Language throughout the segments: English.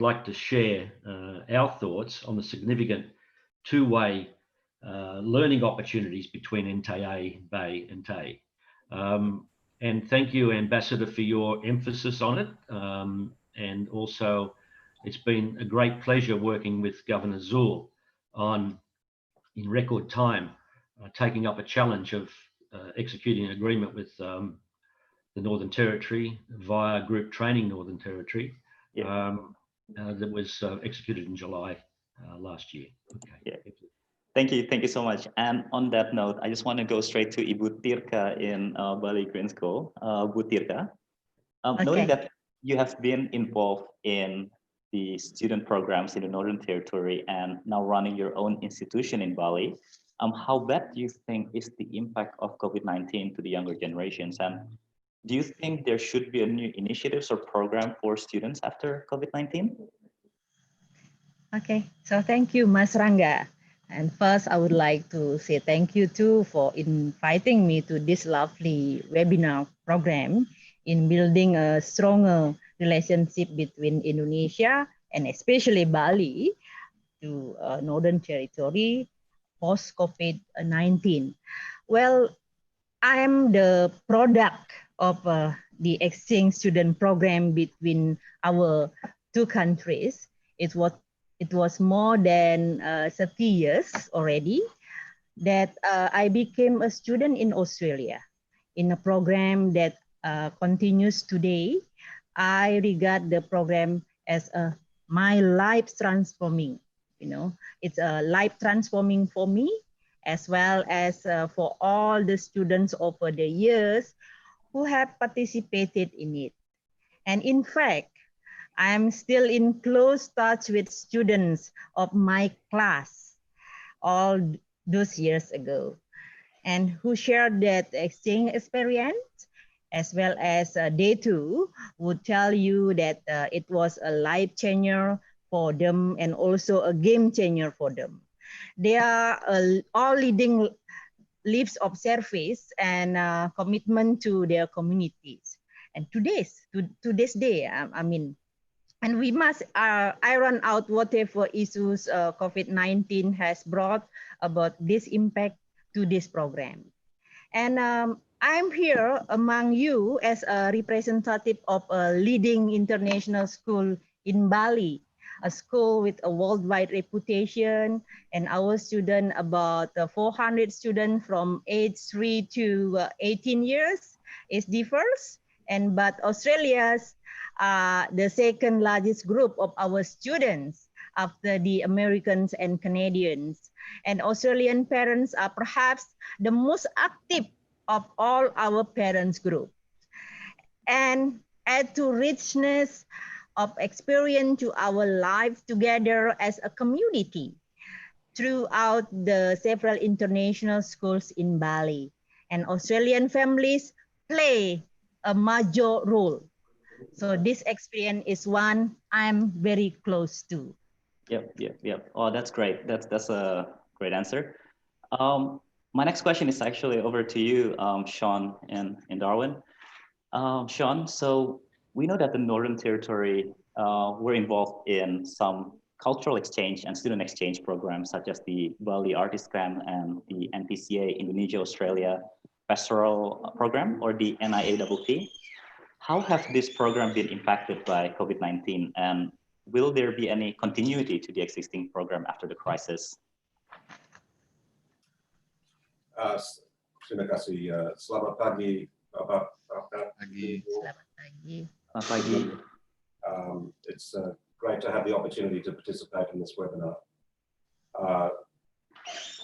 like to share our thoughts on the significant two-way learning opportunities between NTA, Bay and TAY. And thank you, Ambassador, for your emphasis on it. And also, it's been a great pleasure working with Governor Zul on, in record time, taking up a challenge of executing an agreement with the Northern Territory via Group Training Northern Territory. Yeah. That was executed in July last year. Okay. Yeah. Thank you so much. And on that note, I just want to go straight to Ibu Tirka in Bali Green School. Bu Tirka, okay. Knowing that you have been involved in the student programs in the Northern Territory and now running your own institution in Bali, how bad do you think is the impact of COVID-19 to the younger generations? And do you think there should be a new initiatives or program for students after COVID-19? Okay, so thank you, Mas Rangga. And first, I would like to say thank you too for inviting me to this lovely webinar program in building a stronger relationship between Indonesia and especially Bali to Northern Territory post-COVID-19. Well, I am the product of the exchange student program between our two countries. It was more than 30 years already that I became a student in Australia in a program that continues today. I regard the program as my life transforming. It's a life transforming for me as well as for all the students over the years who have participated in it. And in fact, I am still in close touch with students of my class all those years ago and who shared that exchange experience, as well as they too would tell you that it was a life changer for them and also a game changer for them. They are all leading lives of service and commitment to their communities. And to this day, and we must iron out whatever issues COVID-19 has brought about this impact to this program. And I'm here among you as a representative of a leading international school in Bali, a school with a worldwide reputation, and our student, about 400 students from age 3 to 18 years, is diverse. But Australia's the second largest group of our students after the Americans and Canadians. And Australian parents are perhaps the most active of all our parents group. And add to richness of experience to our life together as a community throughout the several international schools in Bali. And Australian families play a major role. So this experience is one I'm very close to. Yep. Oh, that's great. That's a great answer. My next question is actually over to you, Sean and Darwin. Sean, so we know that the Northern Territory were involved in some cultural exchange and student exchange programs such as the Bali Artist Camp and the NPCA Indonesia Australia Pastoral Program, or the NIAPP. How have this program been impacted by COVID-19, and will there be any continuity to the existing program after the crisis? Terima kasih. Selamat pagi, Bapak. Selamat pagi. Selamat pagi. It's great to have the opportunity to participate in this webinar.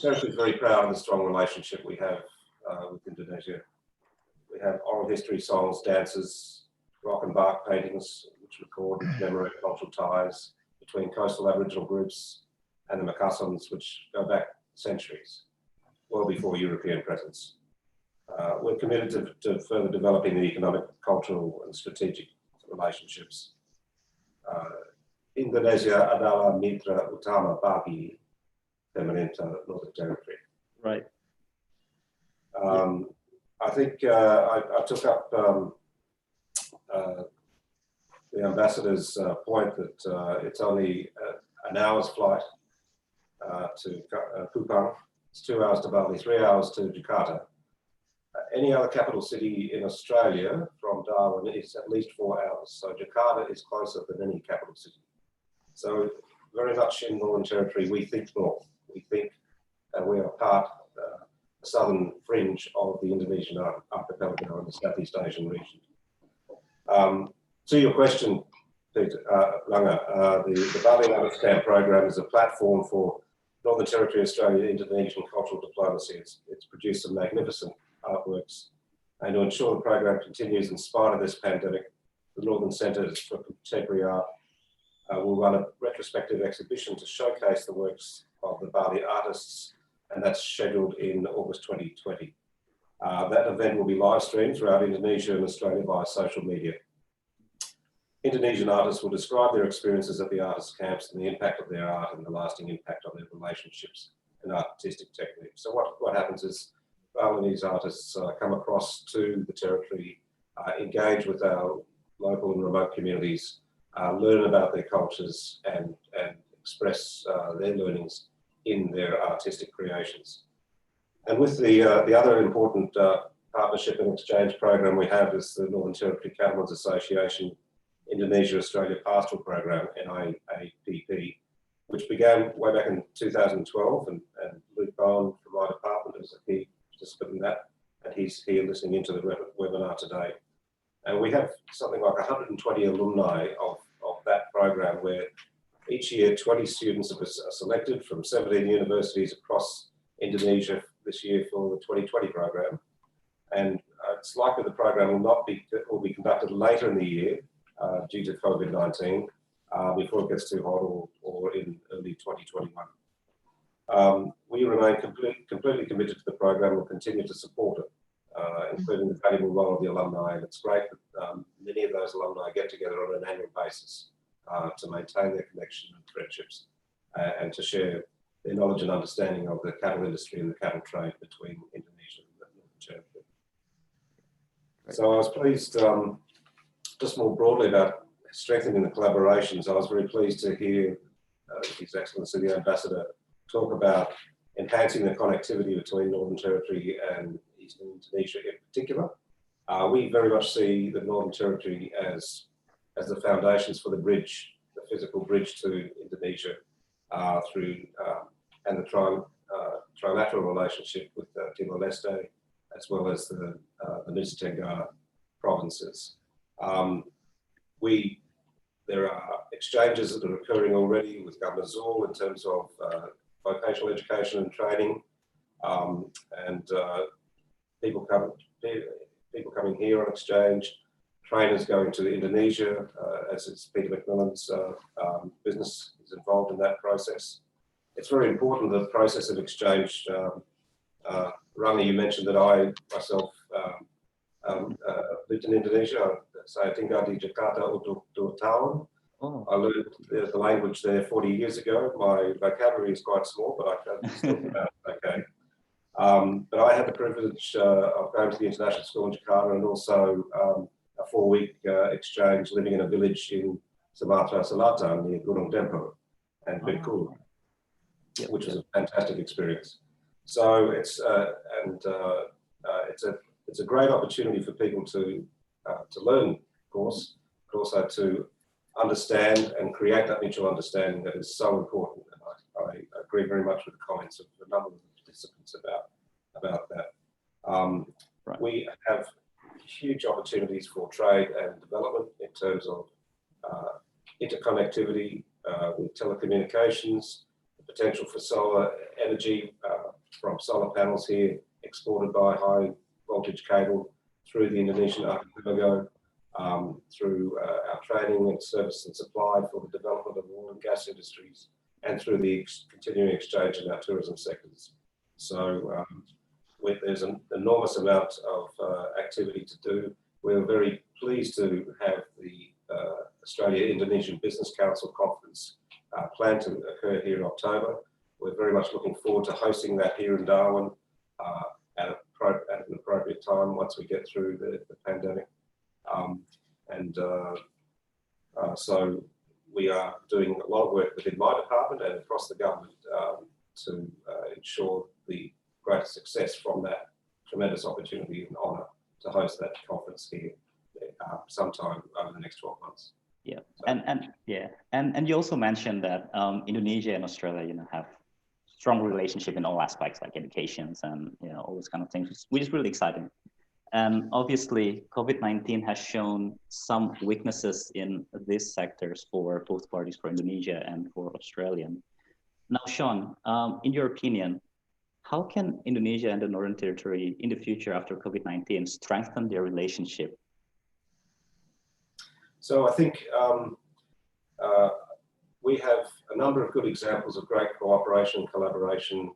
Territory is very proud of the strong relationship we have with Indonesia. We have oral history, songs, dances, rock and bark paintings, which record and commemorate cultural ties between coastal Aboriginal groups and the Makassans, which go back centuries, well before European presence. We're committed to further developing the economic, cultural, and strategic relationships. Indonesia adalah mitra utama bagi pemerintah Northern Territory. Right. I think I took up the ambassador's point that it's only an hour's flight to Kupang. It's 2 hours to Bali, 3 hours to Jakarta. Any other capital city in Australia from Darwin is at least 4 hours. So Jakarta is closer than any capital city. So very much in Northern Territory, we think north. We think we are part, the southern fringe of the Indonesian archipelago and the Southeast Asian region. To your question, Peter, Ranga, the Bali Artist Camp program is a platform for Northern Territory, Australia, Indonesian cultural diplomacy. It's produced some magnificent artworks. And to ensure the program continues in spite of this pandemic, the Northern Centres for Contemporary Art will run a retrospective exhibition to showcase the works of the Bali artists, and that's scheduled in August 2020. That event will be live streamed throughout Indonesia and Australia via social media. Indonesian artists will describe their experiences at the artist camps and the impact of their art and the lasting impact on their relationships and artistic techniques. So what happens is Balinese artists come across to the territory, engage with our local and remote communities, learn about their cultures and express their learnings in their artistic creations. And with the other important partnership and exchange program we have is the Northern Territory Cattlemen's Association Indonesia-Australia Pastoral Program, NIAPP, which began way back in 2012, and Luke Bowen from my department is a key participant in that, and he's here listening into the webinar today. And we have something like 120 alumni of that program, where each year 20 students are selected from 17 universities across Indonesia this year for the 2020 program. And it's likely the program will be conducted later in the year due to COVID-19 before it gets too hot or in early 2021. We remain completely committed to the program and will continue to support it, including the valuable role of the alumni. And it's great that many of those alumni get together on an annual basis to maintain their connection and friendships and to share their knowledge and understanding of the cattle industry and the cattle trade between Indonesia and the Northern Territory. So I was pleased, just more broadly about strengthening the collaborations, I was very pleased to hear His Excellency the Ambassador talk about enhancing the connectivity between Northern Territory and Eastern Indonesia in particular. We very much see the Northern Territory as the foundations for the bridge, the physical bridge to Indonesia through and the trilateral relationship with Timor-Leste, as well as the Nusa Tenggara provinces. There are exchanges that are occurring already with Governor Zul in terms of vocational education and training, and people coming here on exchange, trainers going to Indonesia, as is Peter McMillan's business is involved in that process. It's very important, the process of exchange. Ranga, you mentioned that I myself lived in Indonesia. Saya tinggal di Jakarta untuk 2 tahun. I learned the language there 40 years ago. My vocabulary is quite small, but I can still pronounce it okay. But I had the privilege of going to the international school in Jakarta and also a 4-week exchange living in a village in Sumatera Selatan near Gunung Dempo and Bengkulu, which was a fantastic experience. So it's a great opportunity for people to learn, of course, but also to understand and create that mutual understanding that is so important. And I agree very much with the comments of a number of the participants about that. Right. We have huge opportunities for trade and development in terms of interconnectivity with telecommunications, the potential for solar energy from solar panels here exported by high voltage cable through the Indonesian archipelago, through our training and service and supply for the development of oil and gas industries, and through the continuing exchange in our tourism sectors. So there's an enormous amount of activity to do. We're very pleased to have the Australia-Indonesian Business Council Conference planned to occur here in October. We're very much looking forward to hosting that here in Darwin at an appropriate time once we get through the pandemic. So we are doing a lot of work within my department and across the government to ensure the greatest success from that tremendous opportunity and honour to host that conference here sometime over the next 12 months. Yeah, so. and you also mentioned that Indonesia and Australia, have strong relationship in all aspects like educations and all those kind of things, which is really exciting. And obviously, COVID-19 has shown some weaknesses in these sectors for both parties, for Indonesia and for Australia. Now, Sean, in your opinion, how can Indonesia and the Northern Territory in the future after COVID-19 strengthen their relationship? So I think we have a number of good examples of great cooperation and collaboration,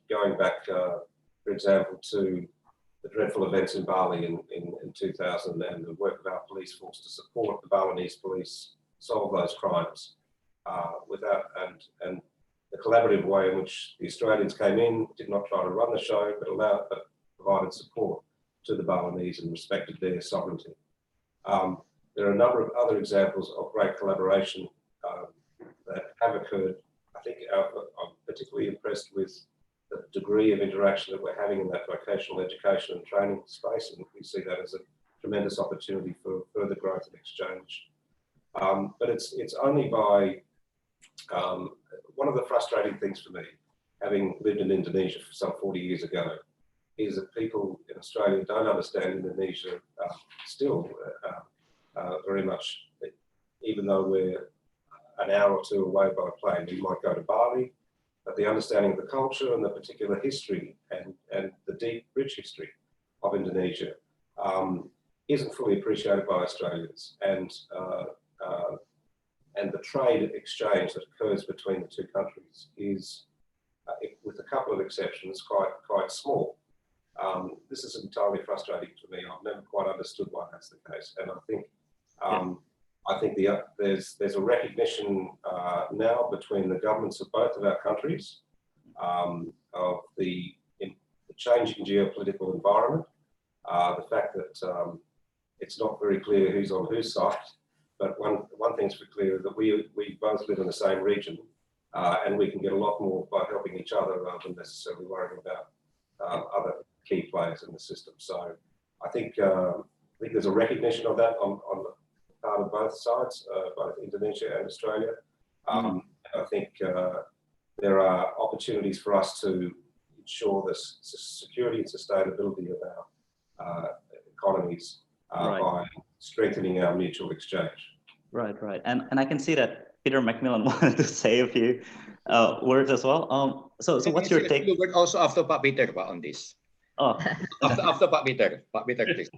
going back, for example, to the dreadful events in Bali in 2000 and the work of our police force to support the Balinese police solve those crimes and the collaborative way in which the Australians came in, did not try to run the show, but provided support to the Balinese and respected their sovereignty. There are a number of other examples of great collaboration that have occurred. I think I'm particularly impressed with the degree of interaction that we're having in that vocational education and training space, and we see that as a tremendous opportunity for further growth and exchange. But it's only by, one of the frustrating things for me, having lived in Indonesia for some 40 years ago, is that people in Australia don't understand Indonesia still very much, even though we're an hour or two away by plane. We might go to Bali, but the understanding of the culture and the particular history and the deep, rich history of Indonesia isn't fully appreciated by Australians. And the trade exchange that occurs between the two countries is, with a couple of exceptions, quite small. This is entirely frustrating to me. I've never quite understood why that's the case, and I think there's a recognition now between the governments of both of our countries of the changing geopolitical environment, the fact that it's not very clear who's on whose side. But one thing's for clear, that we both live in the same region, and we can get a lot more by helping each other rather than necessarily worrying about other key players in the system. So I think there's a recognition of that on the part of both sides, both Indonesia and Australia. I think there are opportunities for us to ensure the security and sustainability of our economies by strengthening our mutual exchange. Right. And I can see that Peter Macmillan wanted to say a few words as well. So what's your take? Also after Pak Peter on this. Oh, after Pak Peter, please.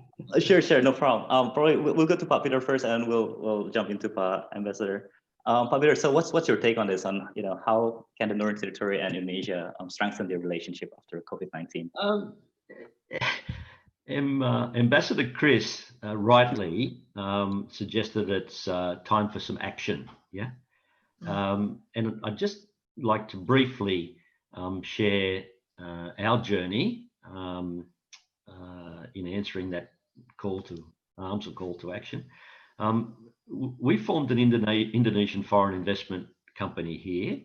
Sure, no problem. Probably we'll go to Pak Peter first, and we'll jump into Pak Ambassador. Pak Peter, so what's your take on this? On how can the Northern Territory and Indonesia strengthen their relationship after COVID-19? Ambassador Chris rightly suggested it's time for some action. Yeah, and I'd just like to briefly share our journey in answering that call to arms or call to action. We formed an Indonesian foreign investment company here,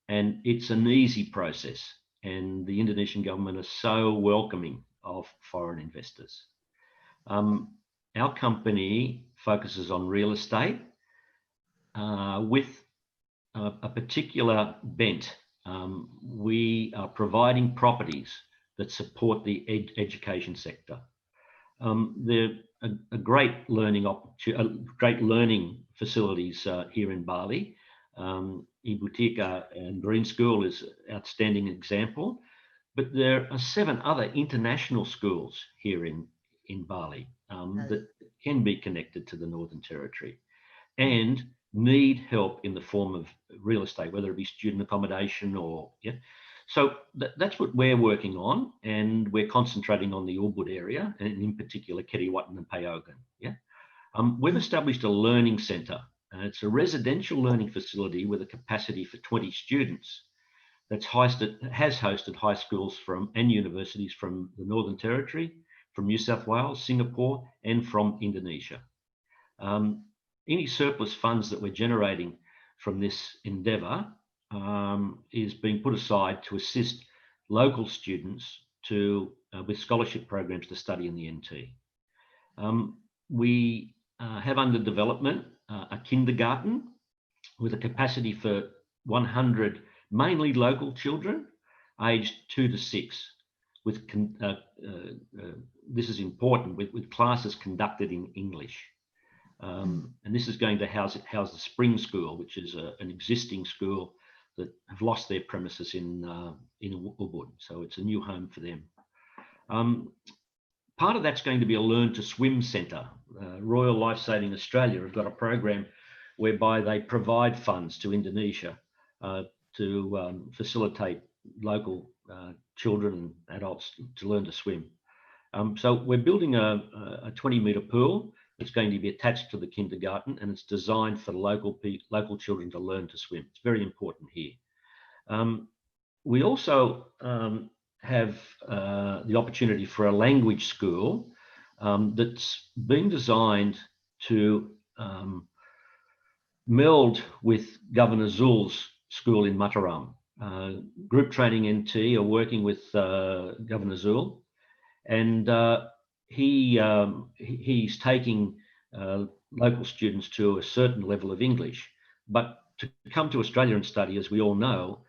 and it's an easy process, and the Indonesian government is so welcoming of foreign investors. Our company focuses on real estate with a particular bent. We are providing properties that support the education sector. They're a great learning facilities here in Bali. Ibu Tika and Green School is an outstanding example, but there are 7 other international schools here in Bali that can be connected to the Northern Territory and need help in the form of real estate, whether it be student accommodation or, So that's what we're working on, and we're concentrating on the Ubud area, and in particular, Keriwatan and Payogan. We've established a learning centre, and it's a residential learning facility with a capacity for 20 students that has hosted high schools and universities from the Northern Territory, from New South Wales, Singapore, and from Indonesia. any surplus funds that we're generating from this endeavour is being put aside to assist local students with scholarship programs to study in the NT. We have under development a kindergarten with a capacity for 100 mainly local children aged 2 to 6. This is important, with classes conducted in English. And this is going to house the Spring School, which is an existing school that have lost their premises in Ubud. So it's a new home for them. Part of that's going to be a Learn to Swim centre. Royal Lifesaving Australia have got a program whereby they provide funds to Indonesia to facilitate local children and adults to learn to swim. So we're building a 20-metre pool that's going to be attached to the kindergarten, and it's designed for local children to learn to swim. It's very important here. We also have the opportunity for a language school that's been designed to meld with Governor Zul's school in Mataram. Group Training NT are working with Governor Zul, and he's taking local students to a certain level of English. But to come to Australia and study, as we all know,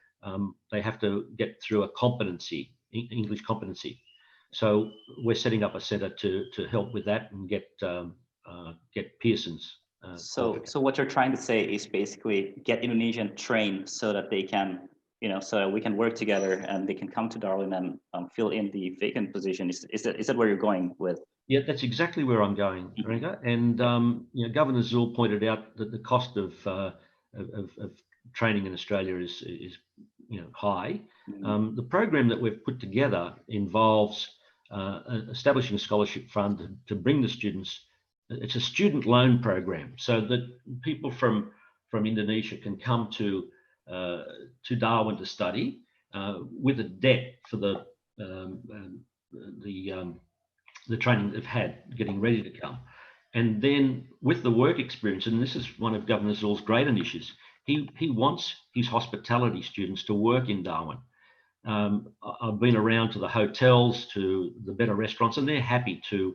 they have to get through a competency, English competency. So we're setting up a centre to help with that and get Pearson's. So what you're trying to say is basically get Indonesian trained so that they can, so that we can work together and they can come to Darwin and fill in the vacant position. Is that where you're going with? Yeah, that's exactly where I'm going, Renga. And Governor Zul pointed out that the cost of training in Australia is high. The program that we've put together involves establishing a scholarship fund to bring the students. It's a student loan program, so that people from Indonesia can come to Darwin to study with a debt for the training they've had getting ready to come. And then with the work experience, and this is one of Governor Zul's great initiatives, he wants his hospitality students to work in Darwin. I've been around to the hotels, to the better restaurants, and they're happy to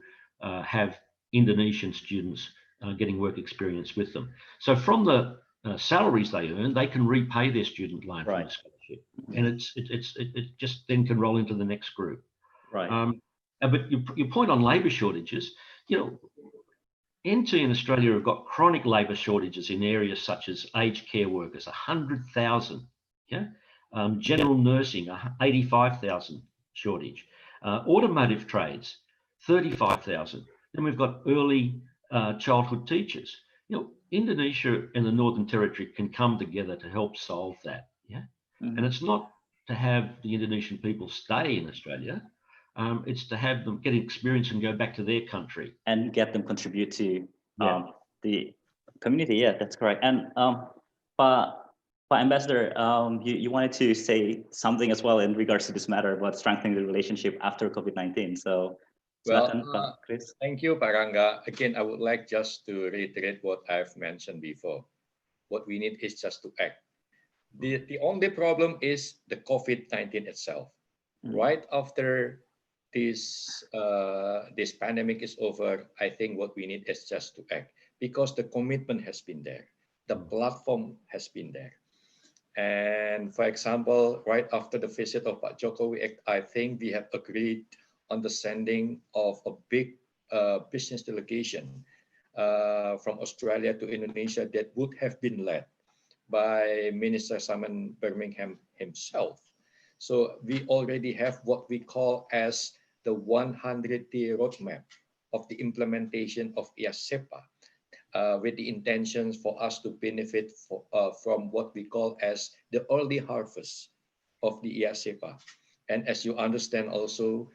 have Indonesian students getting work experience with them. So from the salaries they earn, they can repay their student loan from the scholarship, and it just then can roll into the next group. Right. But your point on labour shortages, NT in Australia have got chronic labour shortages in areas such as aged care workers, 100,000. General nursing, 85,000 shortage. Automotive trades, 35,000. Then we've got early childhood teachers. Indonesia and the Northern Territory can come together to help solve that. And it's not to have the Indonesian people stay in Australia. It's to have them get experience and go back to their country and get them contribute to the community. Yeah, that's correct. And Pak Ambassador, you wanted to say something as well in regards to this matter about strengthening the relationship after COVID-19. So, Chris. Thank you, Pak Rangga. Again, I would like just to reiterate what I've mentioned before. What we need is just to act. The only problem is the COVID-19 itself. Right after this pandemic is over, I think what we need is just to act, because the commitment has been there, the platform has been there. And for example, right after the visit of Pak Jokowi, I think we have agreed on the sending of a big business delegation from Australia to Indonesia that would have been led by Minister Simon Birmingham himself. So we already have what we call as the 100-day roadmap of the implementation of IASEPA, with the intentions for us to benefit from what we call as the early harvest of the IASEPA. And as you understand also,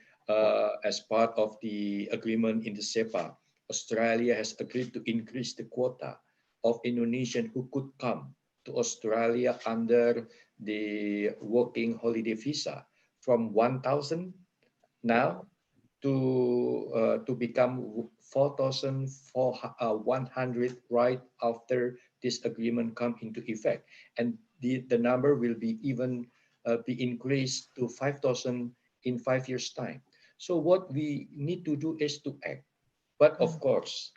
as part of the agreement in the SEPA, Australia has agreed to increase the quota of Indonesians who could come to Australia under the working holiday visa from 1,000 now to become 4,100 right after this agreement come into effect, and the number will be even be increased to 5,000 in 5 years' time. So what we need to do is to act. But of course,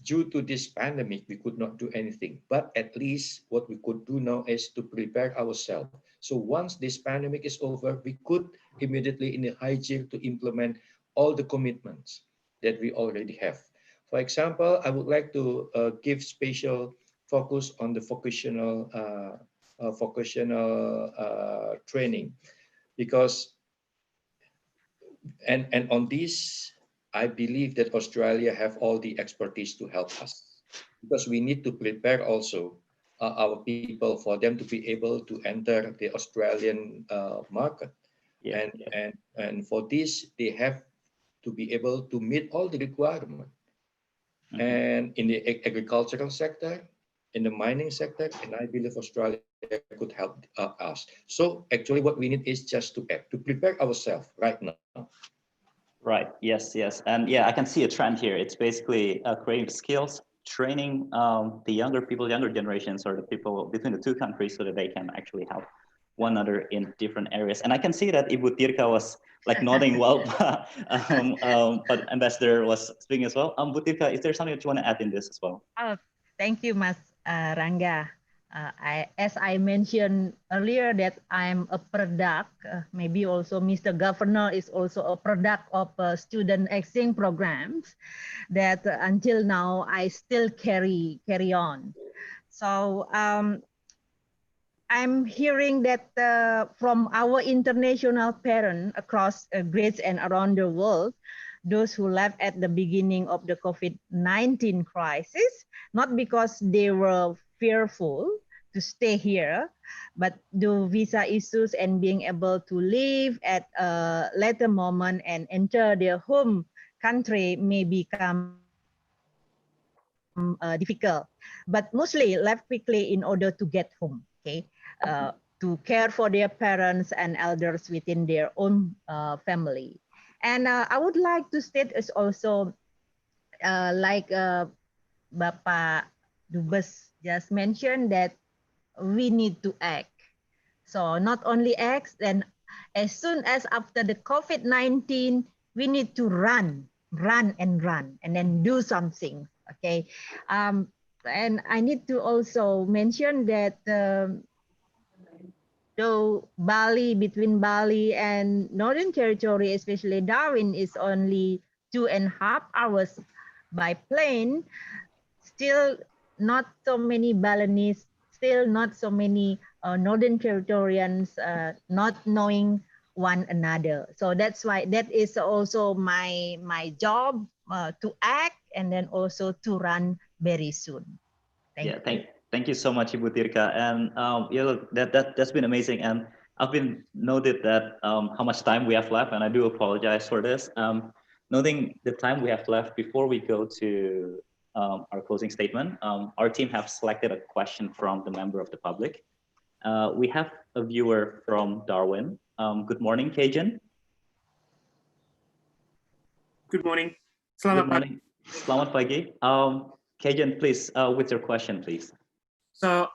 due to this pandemic, we could not do anything. But at least what we could do now is to prepare ourselves. So once this pandemic is over, we could immediately in a high gear to implement all the commitments that we already have. For example, I would like to give special focus on the vocational training, because and on this, I believe that Australia have all the expertise to help us, because we need to prepare also our people for them to be able to enter the Australian market. Yeah, And for this, they have to be able to meet all the requirements. And in the agricultural sector, in the mining sector, and I believe Australia could help us. So actually what we need is just to act, to prepare ourselves right now. Right. Yes. Yes. And yeah, I can see a trend here. It's basically creating skills, training the younger people, younger generations, or the people between the two countries, so that they can actually help one another in different areas. And I can see that Ibu Tirka was like nodding while but Ambassador was speaking as well. Bu Tirka, is there something that you want to add in this as well? Oh, thank you, Mas Rangga. As I mentioned earlier, that I'm a product, maybe also Mr. Governor is also a product of student exchange programs that until now I still carry on. So I'm hearing that from our international parents across grades and around the world, those who left at the beginning of the COVID-19 crisis, not because they were fearful to stay here, but the visa issues and being able to leave at a later moment and enter their home country may become difficult, but mostly left quickly in order to get home, okay, to care for their parents and elders within their own family. And I would like to state is also like Bapak Dubes just mentioned that we need to act. So not only act, then as soon as after the COVID-19, we need to run, and then do something. Okay, and I need to also mention that though Bali, between Bali and Northern Territory, especially Darwin, is only 2.5 hours by plane, still not so many Balinese, still not so many Northern Territorians not knowing one another. So that's why that is also my job to act and then also to run very soon. Thank you so much, Ibu Tirka. And yeah, look, that's been amazing. And I've been noted that how much time we have left, and I do apologize for this. Noting the time we have left before we go to our closing statement, our team have selected a question from the member of the public. We have a viewer from Darwin. Good morning, Cajun. Good morning. Good morning. Selamat pagi. Cajun, please, with your question, please. So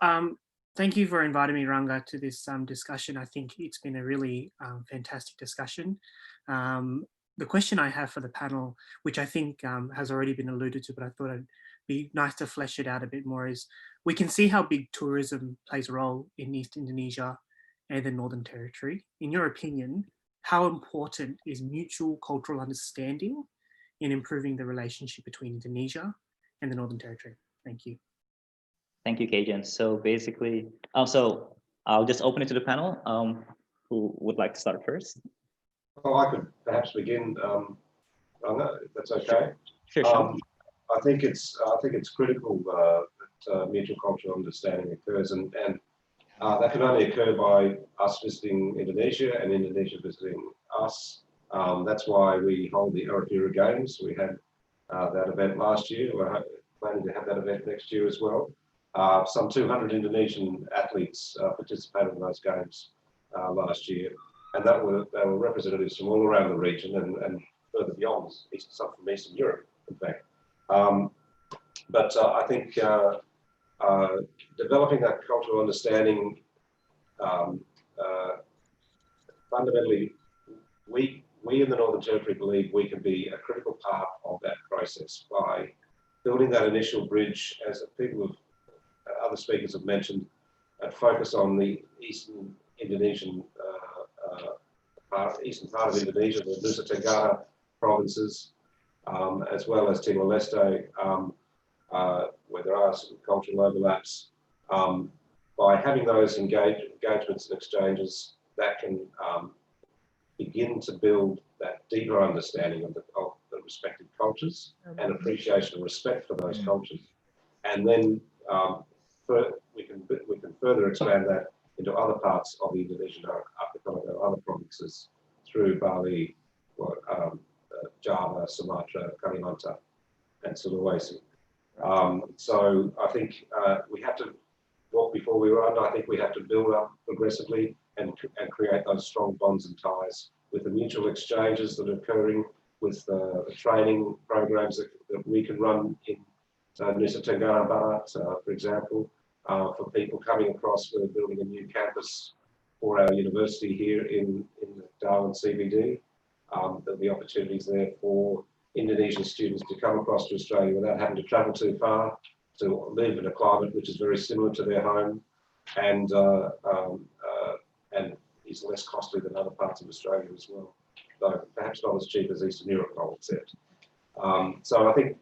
thank you for inviting me, Rangga, to this discussion. I think it's been a really fantastic discussion. The question I have for the panel, which I think has already been alluded to, but I thought it'd be nice to flesh it out a bit more, is we can see how big tourism plays a role in East Indonesia and the Northern Territory. In your opinion, how important is mutual cultural understanding in improving the relationship between Indonesia and the Northern Territory? Thank you. Thank you, Cajun. So basically, so I'll just open it to the panel. Who would like to start first? Oh, I could perhaps begin, Rangga, if that's okay. Sure. I think it's critical that mutual cultural understanding occurs, and that can only occur by us visiting Indonesia and Indonesia visiting us. That's why we hold the Arafura Games. We had that event last year. We're planning to have that event next year as well. Some 200 Indonesian athletes participated in those games last year, and they were representatives from all around the region and further beyond, some from Eastern Europe. in fact. But I think developing that cultural understanding, fundamentally, we in the Northern Territory believe we can be a critical part of that process by building that initial bridge, as other speakers have mentioned, and focus on the eastern Indonesian eastern part of Indonesia, the Nusa Tenggara provinces, as well as Timor-Leste, where there are some cultural overlaps. By having those engagements and exchanges, that can begin to build that deeper understanding of the respective cultures and appreciation and respect for those cultures. And then we can further expand that into other parts of the Indonesian archipelago, other provinces through Bali, Java, Sumatra, Kalimantan, and Sulawesi. So I think we have to walk before we run. I think we have to build up progressively and create those strong bonds and ties with the mutual exchanges that are occurring, with the training programs that we can run in Nusa Tenggara Barat, for example, for people coming across. We're building a new campus for our university here in Darwin CBD. There'll be opportunities there for Indonesian students to come across to Australia without having to travel too far, to live in a climate which is very similar to their home, and is less costly than other parts of Australia as well, though perhaps not as cheap as Eastern Europe, I'll accept. So I think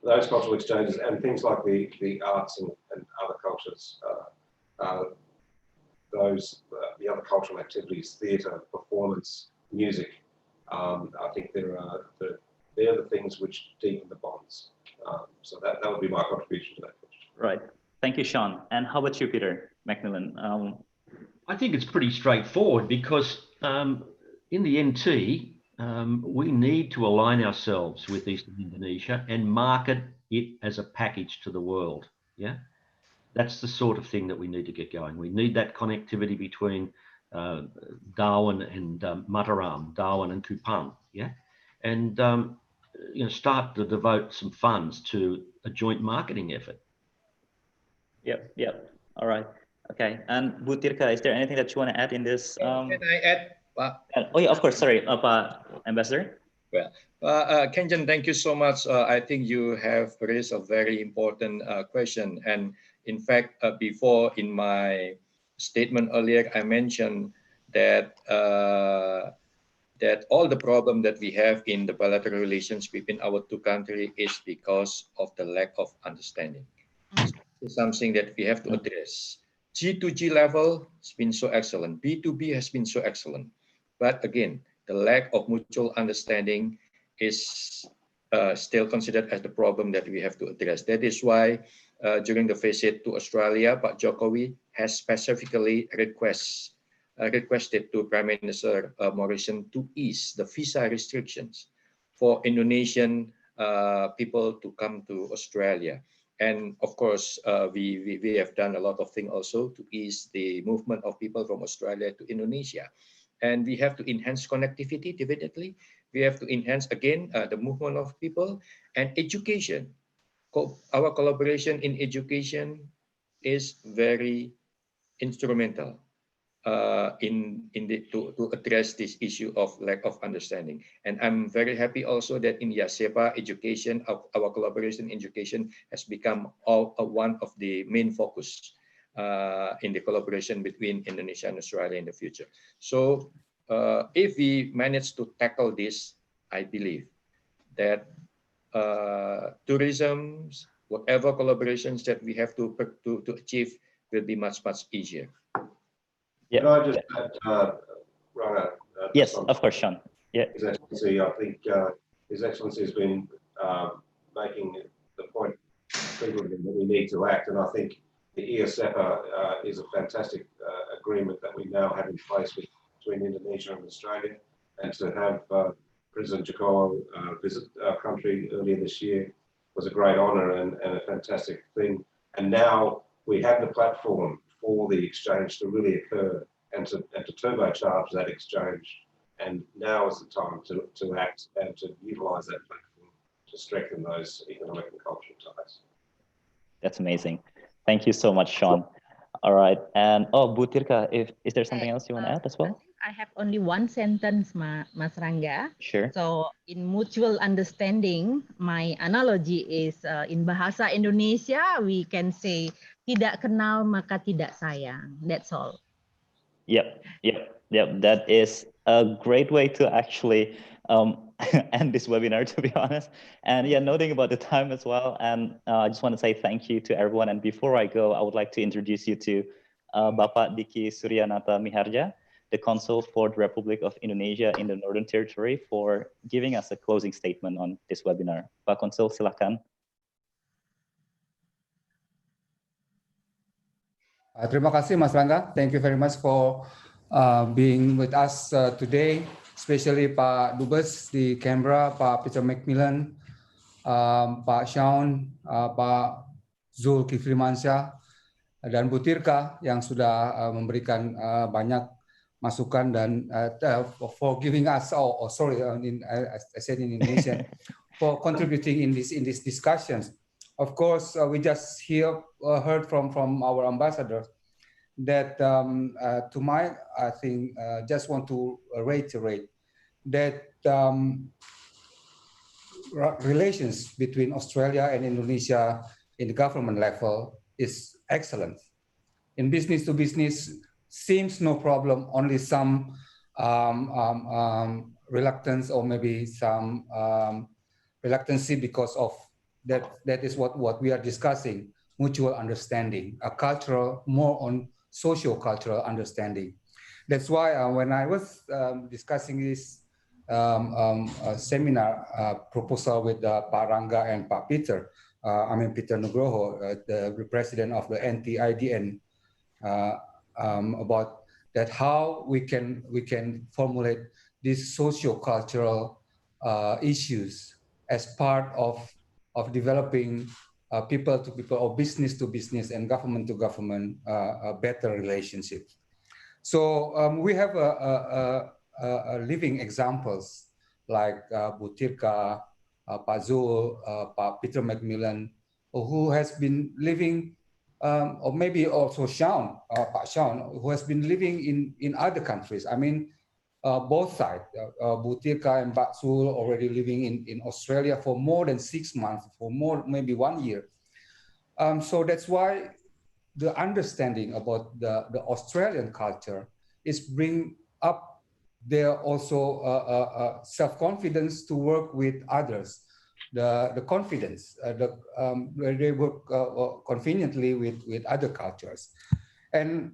those cultural exchanges and things like the arts and other cultures, the other cultural activities, theatre, performance, music, I think they're the things which deepen the bonds. So that would be my contribution to that question. Right. Thank you, Sean. And how about you, Peter Macmillan? I think it's pretty straightforward because in the NT, we need to align ourselves with Eastern Indonesia and market it as a package to the world. Yeah, that's the sort of thing that we need to get going. We need that connectivity between Darwin and Mataram, Darwin and Kupang. Yeah, and start to devote some funds to a joint marketing effort. Yep. All right. Okay. And Bu Tirka, is there anything that you want to add in this? Can I add? Oh yeah, of course. Sorry, Ambassador. Well, Kenjan, thank you so much. I think you have raised a very important question. And in fact, before in my statement earlier, I mentioned that that all the problem that we have in the bilateral relations between our two countries is because of the lack of understanding. It's something that we have to address. G2G level has been so excellent. B2B has been so excellent. But again, the lack of mutual understanding is still considered as the problem that we have to address. That is why during the visit to Australia, Pak Jokowi has specifically requested to Prime Minister Morrison to ease the visa restrictions for Indonesian people to come to Australia. And of course, we have done a lot of things also to ease the movement of people from Australia to Indonesia. And we have to enhance connectivity, definitely. We have to enhance, again, the movement of people and education. Our collaboration in education is very instrumental to address this issue of lack of understanding. And I'm very happy also that in YASEPA education, our collaboration in education has become one of the main focus in the collaboration between Indonesia and Australia in the future. So if we manage to tackle this, I believe that tourism, whatever collaborations that we have to achieve will be much easier. Yeah. Can I just add, Rana? Yes, of course, Sean. Yeah. His Excellency, I think His Excellency has been making the point frequently that we need to act, and I think the IDN is a fantastic agreement that we now have in place between Indonesia and Australia, and to have President Jokowi visit our country earlier this year was a great honour and a fantastic thing. And now we have the platform for the exchange to really occur and to turbocharge that exchange. And now is the time to act and to utilise that platform strengthen those economic and cultural ties. That's amazing. Thank you so much, Sean. All right. And Bu Tirka, is there something else you want to add as well? I have only one sentence, Mas Rangga. Sure. So in mutual understanding, my analogy is in bahasa Indonesia, we can say tidak kenal maka tidak sayang. That's all. Yep. That is a great way to actually end this webinar, to be honest. And yeah, noting about the time as well. And I just want to say thank you to everyone. And before I go, I would like to introduce you to Bapak Diki Suryanata Miharja, the Consul for the Republic of Indonesia in the Northern Territory, for giving us a closing statement on this webinar. Pak Consul, silakan. Terima kasih, Mas Rangga. Thank you very much for being with us today, especially Pak Dubes di Canberra, Pak Peter Macmillan, Pak Sean, Pak Zulkifli Mansyah, dan Bu Tirka yang sudah memberikan banyak masukan dan for giving us, I said in Indonesian, for contributing in these discussions. Of course, we just heard from our ambassador that I think just want to reiterate that relations between Australia and Indonesia in the government level is excellent. In business to business, seems no problem, only some reluctance or maybe some reluctancy because of that is what we are discussing, mutual understanding, a cultural, more on socio-cultural understanding. That's why when I was discussing this seminar proposal with Pak Rangga and Pak Peter, Peter Nugroho, the president of the NT-IDN, about that how we can formulate these socio-cultural issues as part of developing people to people or business to business and government to government a better relationship. So we have a living examples like Bu Tirka, Pak Zul, Pak Peter Macmillan, who has been living, or maybe also Sean, Pak Sean, who has been living in other countries. I mean, both sides, Bu Tirka and Pak Zul already living in Australia for more than 6 months, for more, maybe 1 year. So that's why the understanding about the Australian culture is bring up their also self-confidence to work with others, the confidence, where they work conveniently with other cultures. And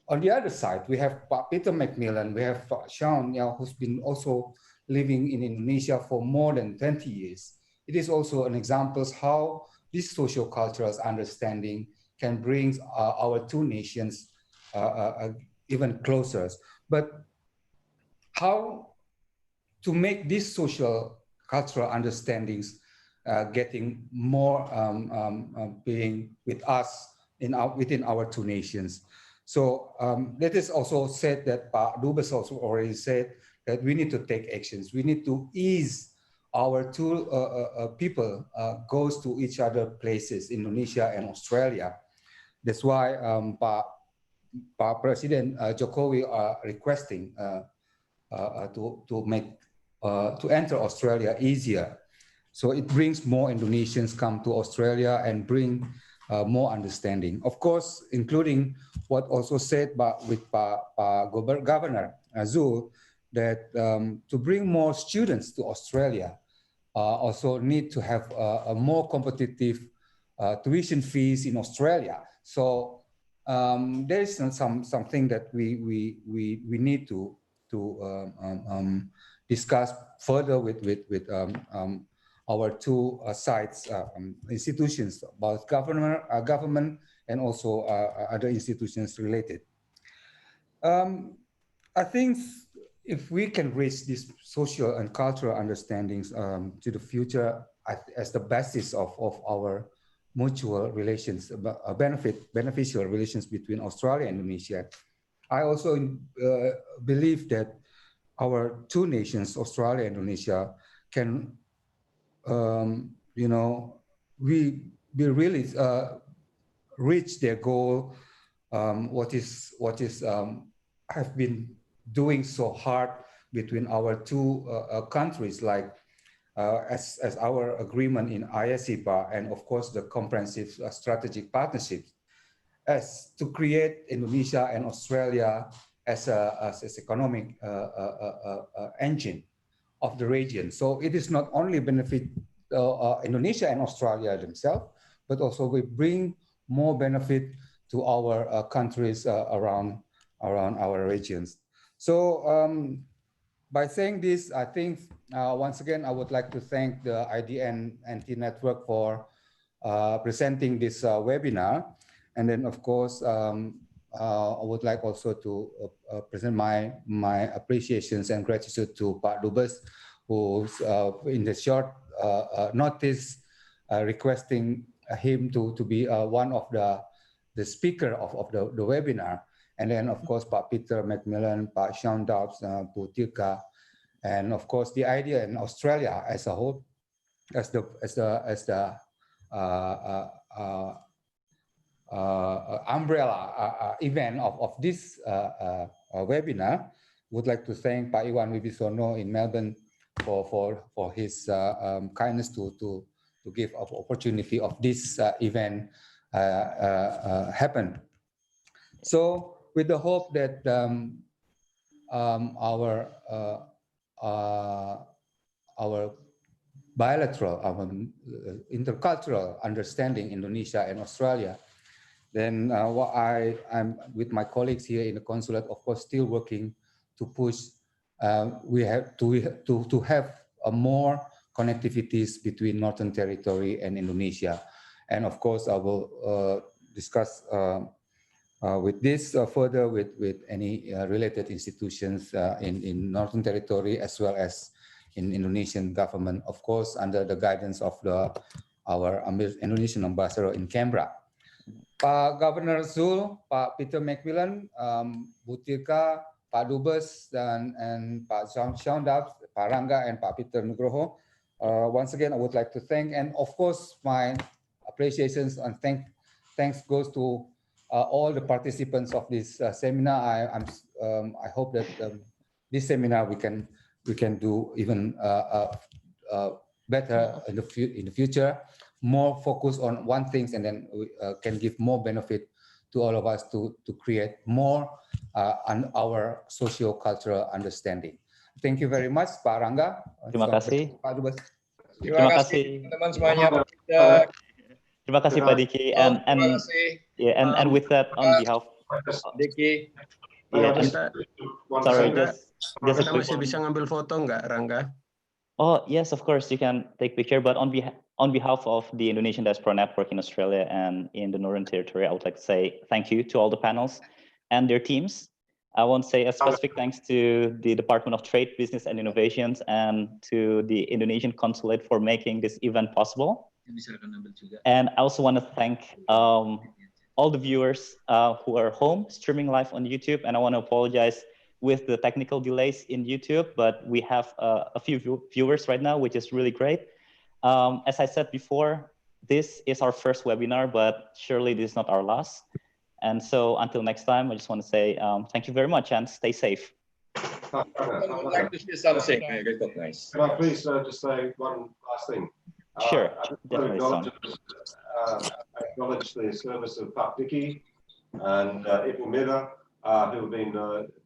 on the other side, we have Pak Peter Macmillan, we have Sean, who's been also living in Indonesia for more than 20 years. It is also an example of how this social cultural understanding can bring our two nations even closer. But how to make these social cultural understandings getting more being with us within our two nations. So that is also said that Pak Dubes also already said that we need to take actions. We need to ease our two people goes to each other places, Indonesia and Australia. That's why Pak President Jokowi are requesting to enter Australia easier. So it brings more Indonesians come to Australia and bring more understanding. Of course, including what also said with Governor Azul, that to bring more students to Australia, also need to have a more competitive tuition fees in Australia. So there is something that we need to discuss further with our two sides, institutions, both government and also other institutions related. I think if we can reach these social and cultural understandings to the future as the basis of our mutual relations, beneficial relations between Australia and Indonesia, I also believe that our two nations, Australia and Indonesia, can you know, we really reach their goal. What is have been doing so hard between our two countries, like as our agreement in ISIPA, and of course the comprehensive strategic partnerships, as to create Indonesia and Australia as economic engine of the region. So it is not only benefit Indonesia and Australia themselves, but also we bring more benefit to our countries around our regions. So by saying this, I think once again I would like to thank the IDN NT Network for presenting this webinar, and then of course I would like also to present my appreciations and gratitude to Pak Dubes, who's in the short notice requesting him to be one of the speaker of the webinar. And then of course Pak Peter Macmillan, Pak Sean Dobbs, Bu Tirka, and of course the IDN in Australia as a whole, as the umbrella event of this webinar. Would like to thank Pak Iwan Wibisono in Melbourne for his kindness to give opportunity of this event happen. So with the hope that our bilateral, intercultural understanding Indonesia and Australia, then what I'm with my colleagues here in the consulate, of course, still working to push. We have to have a more connectivities between Northern Territory and Indonesia, and of course I will discuss with this further with any related institutions in Northern Territory as well as in Indonesian government, of course, under the guidance of our Indonesian ambassador in Canberra. Pak Governor Zul, Pak Peter Macmillan, Bu Tirka, Pak Dubes, and Pak Sean Dobbs, Pak Rangga, and Pak Peter Nugroho. Once again, I would like to thank, and of course, my appreciations and thanks goes to all the participants of this seminar. I hope that this seminar we can do even better in the future, more focus on one thing, and then we can give more benefit to all of us to create more on our socio-cultural understanding. Thank you very much, Pak Rangga. Terima kasih. Pak Dubes. Terima kasih teman-teman semuanya. Terima kasih Pak Diki, and yeah, and with that, on behalf Diki, yeah, sorry, just kita masih bisa ngambil foto nggak, Rangga? Oh yes, of course you can take picture, but on behalf of the Indonesian Diaspora Network in Australia and in the Northern Territory, I would like to say thank you to all the panels and their teams. I want to say a specific thanks to the Department of Trade, Business and Innovations and to the Indonesian Consulate for making this event possible. And I also want to thank all the viewers who are home streaming live on YouTube. And I want to apologize with the technical delays in YouTube, but we have a few viewers right now, which is really great. As I said before, this is our first webinar, but surely this is not our last. And so until next time, I just want to say thank you very much and stay safe. I would like to say something I recognize. Can I please just say one last thing? Sure, definitely. Acknowledge the service of Pak Diki and Ibu Mira, who have been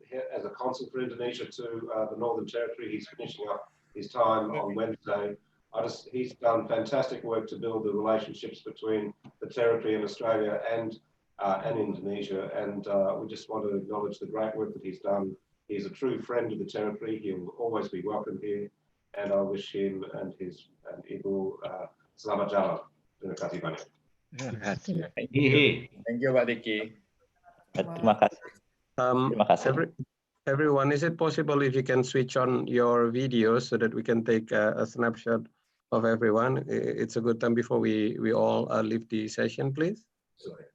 here as a consul for Indonesia to the Northern Territory. He's finishing up his time on Wednesday. He's done fantastic work to build the relationships between the Territory and Australia and Indonesia, and we just want to acknowledge the great work that he's done. He's a true friend of the Territory. He will always be welcome here, and I wish him and Ibu selamat jalan. Terima kasih banyak. Thank you, Pak Diki. Terima kasih. Terima kasih. Everyone, is it possible if you can switch on your video so that we can take a snapshot of everyone? It's a good time before we all leave the session, please. Sorry.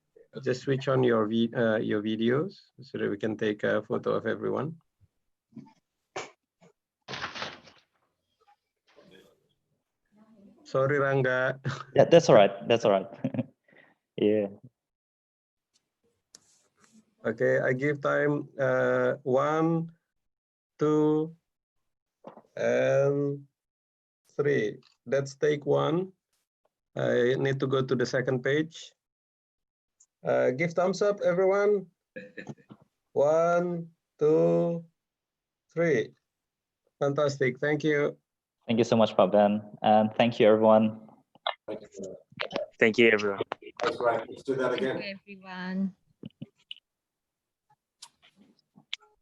Just switch on your videos so that we can take a photo of everyone. Sorry, Rangga. Yeah, that's all right. That's all right. Yeah. Okay, I give time 1, 2, and 3. Let's take one. I need to go to the second page. Give thumbs up, everyone. 1, 2, 3. Fantastic. Thank you. Thank you so much, Pak Ben. And thank you, everyone. Thank you for that. Thank you, everyone. That's great. Let's do that Thank you, again. everyone.